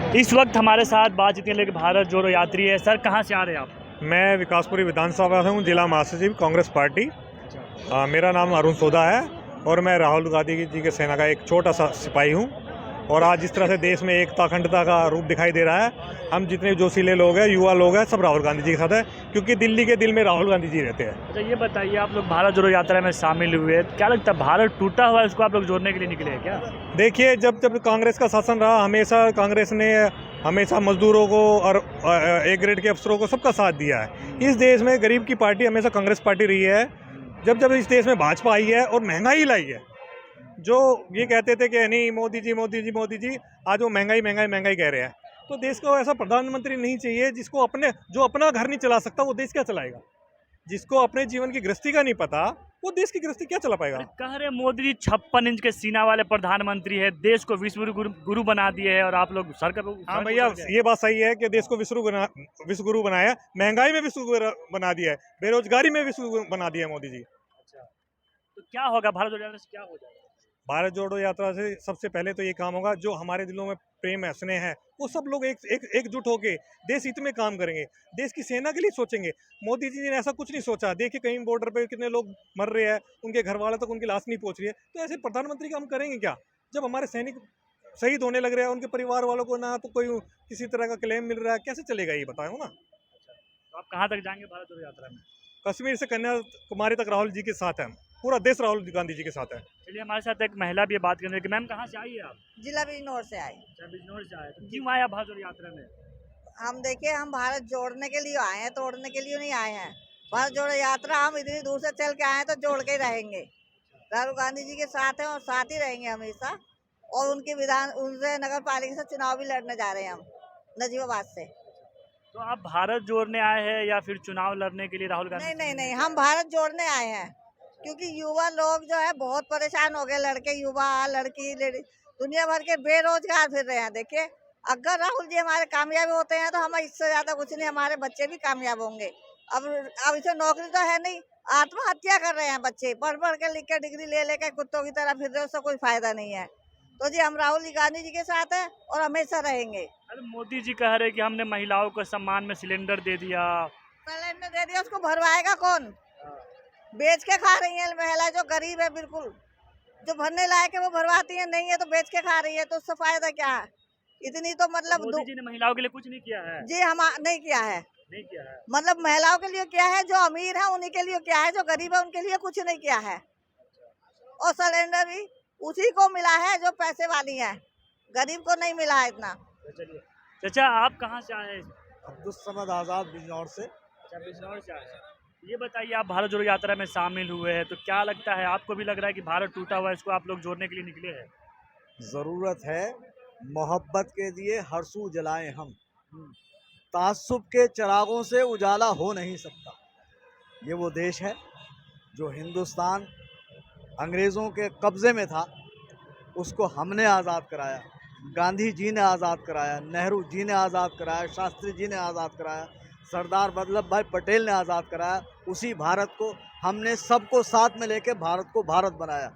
इस वक्त हमारे साथ बातचीत के लिए भारत जोड़ो यात्री है। सर, कहाँ से आ रहे हैं आप? मैं विकासपुरी विधानसभा से हूँ, जिला महासचिव कांग्रेस पार्टी। मेरा नाम अरुण सोदा है और मैं राहुल गांधी जी के सेना का एक छोटा सा सिपाही हूँ। और आज जिस तरह से देश में एकता अखंडता का रूप दिखाई दे रहा है, हम जितने जोशीले लोग हैं, युवा लोग हैं, सब राहुल गांधी जी के साथ है, क्योंकि दिल्ली के दिल में राहुल गांधी जी रहते हैं। अच्छा, ये बताइए, आप लोग भारत जोड़ो यात्रा में शामिल हुए, क्या लगता है भारत टूटा हुआ है, इसको आप लोग जोड़ने के लिए निकले हैं क्या? देखिए, जब जब कांग्रेस का शासन रहा, हमेशा कांग्रेस ने हमेशा मजदूरों को और ए ग्रेड के अफसरों को सबका साथ दिया है। इस देश में गरीब की पार्टी हमेशा कांग्रेस पार्टी रही है। जब जब इस देश में भाजपा आई है और महंगाई लाई है, जो ये कहते थे कि नहीं मोदी जी मोदी जी मोदी जी, आज वो महंगाई महंगाई महंगाई कह रहे हैं। तो देश को ऐसा प्रधानमंत्री नहीं चाहिए जो अपना घर नहीं चला सकता, वो देश क्या चलाएगा? जिसको अपने जीवन की गृहस्थी का नहीं पता, वो देश की गृहस्थी क्या चला पाएगा? कह रहे मोदी जी 56 इंच के सीना वाले प्रधानमंत्री है, देश को विश्व गुरु बना दिए है, और आप लोग सरकार। हाँ भैया, ये बात सही है कि देश को विश्व गुरु बनाया, महंगाई में विश्व गुरु बना दिया है, बेरोजगारी में विश्व गुरु बना दिया है मोदी जी। अच्छा, तो क्या होगा भारत जोड़ो यात्रा से, क्या हो जाएगा? भारत जोड़ो यात्रा से सबसे पहले तो ये काम होगा, जो हमारे दिलों में प्रेम है, स्नेह है, वो सब लोग एकजुट होके देश हित में काम करेंगे, देश की सेना के लिए सोचेंगे। मोदी जी ने ऐसा कुछ नहीं सोचा। देखिए, कहीं बॉर्डर पे कितने लोग मर रहे हैं, उनके घर वालों तक उनकी लाश नहीं पहुंच रही है। तो ऐसे प्रधानमंत्री का हम करेंगे क्या, जब हमारे सैनिक शहीद होने लग रहे हैं, उनके परिवार वालों को ना तो कोई किसी तरह का क्लेम मिल रहा है? कैसे चलेगा ये बताओ ना। तो आप कहाँ तक जाएंगे भारत जोड़ो यात्रा में? कश्मीर से कन्याकुमारी तक राहुल जी के साथ है, पूरा देश राहुल गांधी जी के साथ है। चलिए, हमारे साथ एक महिला भी बात करने की। मैम, कहाँ से आई है आप? जिला बिजनौर से आए। अच्छा, बिजनौर से आए, तो क्यों आया भारत जोड़ो यात्रा में? हम देखिए, हम भारत जोड़ने के लिए आए हैं, तोड़ने के लिए नहीं आए हैं। भारत जोड़ो यात्रा हम इतनी दूर से चल के आए हैं, तो जोड़ के ही रहेंगे। राहुल गांधी जी के साथ हैं और साथ ही रहेंगे हमेशा। और उनसे नगर पालिका से चुनाव भी लड़ने जा रहे हैं हम, नजीबाबाद से। तो आप भारत जोड़ने आए हैं या फिर चुनाव लड़ने के लिए राहुल गांधी? नहीं नहीं नहीं, हम भारत जोड़ने आए हैं, क्योंकि युवा लोग जो है बहुत परेशान हो गए। लड़के, युवा, लड़की, दुनिया भर के बेरोजगार फिर रहे हैं। देखिए, अगर राहुल जी हमारे कामयाब होते हैं तो हम इससे ज्यादा कुछ नहीं, हमारे बच्चे भी कामयाब होंगे। अब इसे नौकरी तो है नहीं, आत्महत्या कर रहे हैं बच्चे, पढ़ पढ़ के, लिख के, डिग्री ले लेकर कुत्तों की तरह फिर रहे, उससे कोई फायदा नहीं है। तो जी, हम राहुल गांधी जी के साथ हैं और हमेशा रहेंगे। अरे, मोदी जी कह रहे कि हमने महिलाओं को सम्मान में सिलेंडर दे दिया। सिलेंडर दे दिया, उसको भरवाएगा कौन? बेच के खा रही है महिला, जो गरीब है, बिल्कुल जो भरने लायक है वो भरवाती है, नहीं है तो बेच के खा रही है। तो उससे फायदा क्या है? इतनी तो मतलब मोदी जी ने महिलाओं के लिए कुछ नहीं किया है। जी, हम नहीं किया है। नहीं किया है। मतलब महिलाओं के लिए क्या है, जो अमीर है उन्हीं के लिए क्या है, जो गरीब है उनके लिए कुछ नहीं किया है। और सिलेंडर भी उसी को मिला है जो पैसे वाली है, गरीब को नहीं मिला है इतना। चलिए, चाचा, आप कहाँ से आए हैं? अब्दुल समद आजाद, बिजनौर से। अच्छा, बिजनौर से आए हैं। ये बताइए, आप भारत जोड़ो यात्रा में शामिल हुए हैं, तो क्या लगता है, आपको भी लग रहा है कि भारत टूटा हुआ है, इसको आप लोग जोड़ने के लिए निकले हैं? ज़रूरत है, मोहब्बत के लिए हर सू जलाएं हम, तासुब के चिरागों से उजाला हो नहीं सकता। ये वो देश है जो हिंदुस्तान अंग्रेज़ों के कब्ज़े में था, उसको हमने आज़ाद कराया। गांधी जी ने आज़ाद कराया, नेहरू जी ने आज़ाद कराया, शास्त्री जी ने आज़ाद कराया, सरदार वल्लभ भाई पटेल ने आज़ाद कराया। उसी भारत को हमने सबको साथ में लेके भारत को भारत बनाया।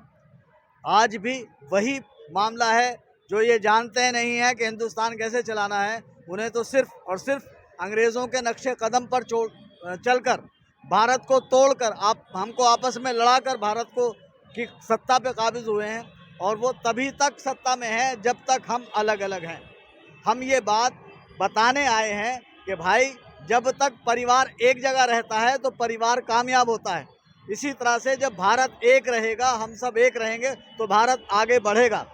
आज भी वही मामला है। जो ये जानते नहीं हैं कि हिंदुस्तान कैसे चलाना है, उन्हें तो सिर्फ और सिर्फ अंग्रेज़ों के नक्शे कदम पर चलकर, भारत को तोड़कर, आप हमको आपस में लड़ाकर भारत को की सत्ता पे काबिज हुए हैं। और वो तभी तक सत्ता में है जब तक हम अलग अलग हैं। हम ये बात बताने आए हैं कि भाई, जब तक परिवार एक जगह रहता है तो परिवार कामयाब होता है। इसी तरह से जब भारत एक रहेगा, हम सब एक रहेंगे, तो भारत आगे बढ़ेगा।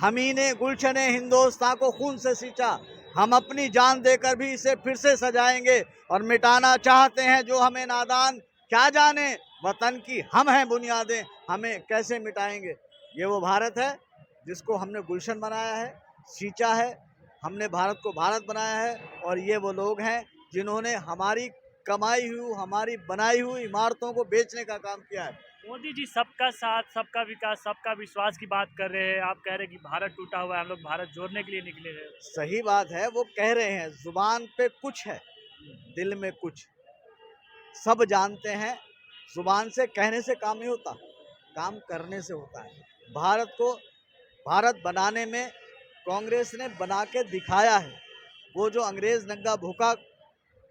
हम ही ने गुलशने हिंदुस्तान को खून से सींचा, हम अपनी जान देकर भी इसे फिर से सजाएंगे। और मिटाना चाहते हैं जो हमें नादान, क्या जाने वतन की हम हैं बुनियादें, हमें कैसे मिटाएंगे। ये वो भारत है जिसको हमने गुलशन बनाया है, सींचा है, हमने भारत को भारत बनाया है। और ये वो लोग हैं जिन्होंने हमारी कमाई हुई, हमारी बनाई हुई इमारतों को बेचने का काम किया है। मोदी जी सबका साथ, सबका विकास, सबका विश्वास की बात कर रहे हैं, आप कह रहे हैं कि भारत टूटा हुआ है, हम लोग भारत जोड़ने के लिए निकले हैं। सही बात है, वो कह रहे हैं, जुबान पे कुछ है, दिल में कुछ। सब जानते हैं, जुबान से कहने से काम नहीं होता, काम करने से होता है। भारत को भारत बनाने में कांग्रेस ने बना के दिखाया है। वो जो अंग्रेज नंगा भूखा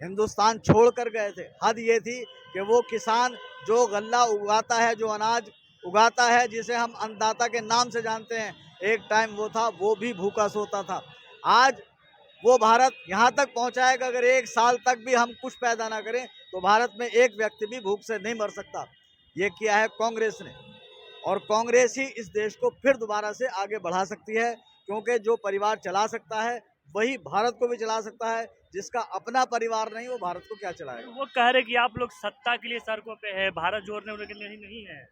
हिंदुस्तान छोड़ कर गए थे, हद ये थी कि वो किसान जो गल्ला उगाता है, जो अनाज उगाता है, जिसे हम अन्नदाता के नाम से जानते हैं, एक टाइम वो था, वो भी भूखा सोता था। आज वो भारत यहाँ तक पहुँचा है कि अगर 1 साल तक भी हम कुछ पैदा ना करें तो भारत में एक व्यक्ति भी भूख से नहीं मर सकता। ये किया है कांग्रेस ने, और कांग्रेस ही इस देश को फिर दोबारा से आगे बढ़ा सकती है, क्योंकि जो परिवार चला सकता है वही भारत को भी चला सकता है। जिसका अपना परिवार नहीं, वो भारत को क्या चलाएगा। वो कह रहे कि आप लोग सत्ता के लिए सड़कों पे है, भारत जोड़ने के लिए नहीं है।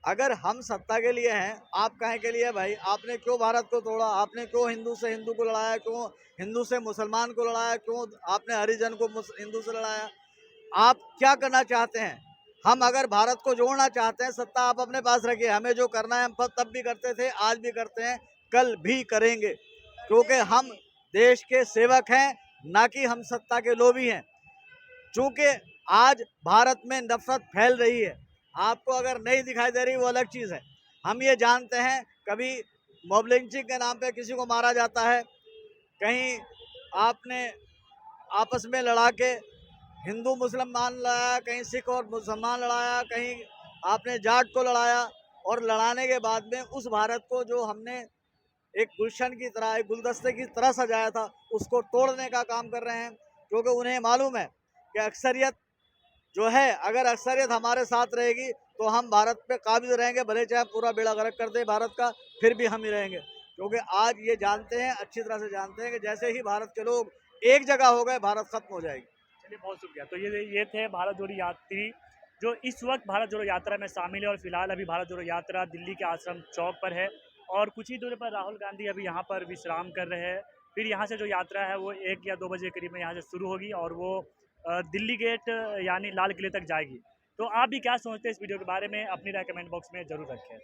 अगर हम सत्ता के लिए हैं, आप काहे के लिए भाई? आपने क्यों भारत को तोड़ा? आपने क्यों हिंदू से हिंदू को लड़ाया? क्यों हिंदू से मुसलमान को लड़ाया? क्यों आपने हरिजन को हिंदू से लड़ाया? आप क्या करना चाहते हैं? हम अगर भारत को जोड़ना चाहते हैं, सत्ता आप अपने पास रखिए। हमें जो करना है हम तब भी करते थे, आज भी करते हैं, कल भी करेंगे, क्योंकि हम देश के सेवक हैं, ना कि हम सत्ता के लोभी हैं। चूंकि आज भारत में नफरत फैल रही है, आपको अगर नहीं दिखाई दे रही वो अलग चीज़ है। हम ये जानते हैं, कभी मॉब लिंचिंग के नाम पे किसी को मारा जाता है, कहीं आपने आपस में लड़ा के हिंदू मुसलमान लड़ाया, कहीं सिख और मुसलमान लड़ाया, कहीं आपने जाट को लड़ाया, और लड़ाने के बाद में उस भारत को जो हमने एक गुलशन की तरह, एक गुलदस्ते की तरह सजाया था, उसको तोड़ने का काम कर रहे हैं। क्योंकि उन्हें मालूम है कि अक्सरियत जो है, अगर अक्सरियत हमारे साथ रहेगी तो हम भारत पे काबिज रहेंगे, भले चाहे पूरा बेड़ा गर्क कर दे भारत का, फिर भी हम ही रहेंगे। क्योंकि आज ये जानते हैं, अच्छी तरह से जानते हैं कि जैसे ही भारत के लोग एक जगह हो गए, भारत खत्म हो जाएगी। चलिए, बहुत शुक्रिया। तो ये थे भारत जोड़ो यात्री जो इस वक्त भारत जोड़ो यात्रा में शामिल है, और फिलहाल अभी भारत जोड़ो यात्रा दिल्ली के आश्रम चौक पर है, और कुछ ही दूरी पर राहुल गांधी अभी यहाँ पर विश्राम कर रहे हैं। फिर यहाँ से जो यात्रा है वो 1 या 2 बजे करीब में यहाँ से शुरू होगी, और वो दिल्ली गेट यानी लाल किले तक जाएगी। तो आप भी क्या सोचते हैं इस वीडियो के बारे में? अपनी राय कमेंट बॉक्स में ज़रूर रखें।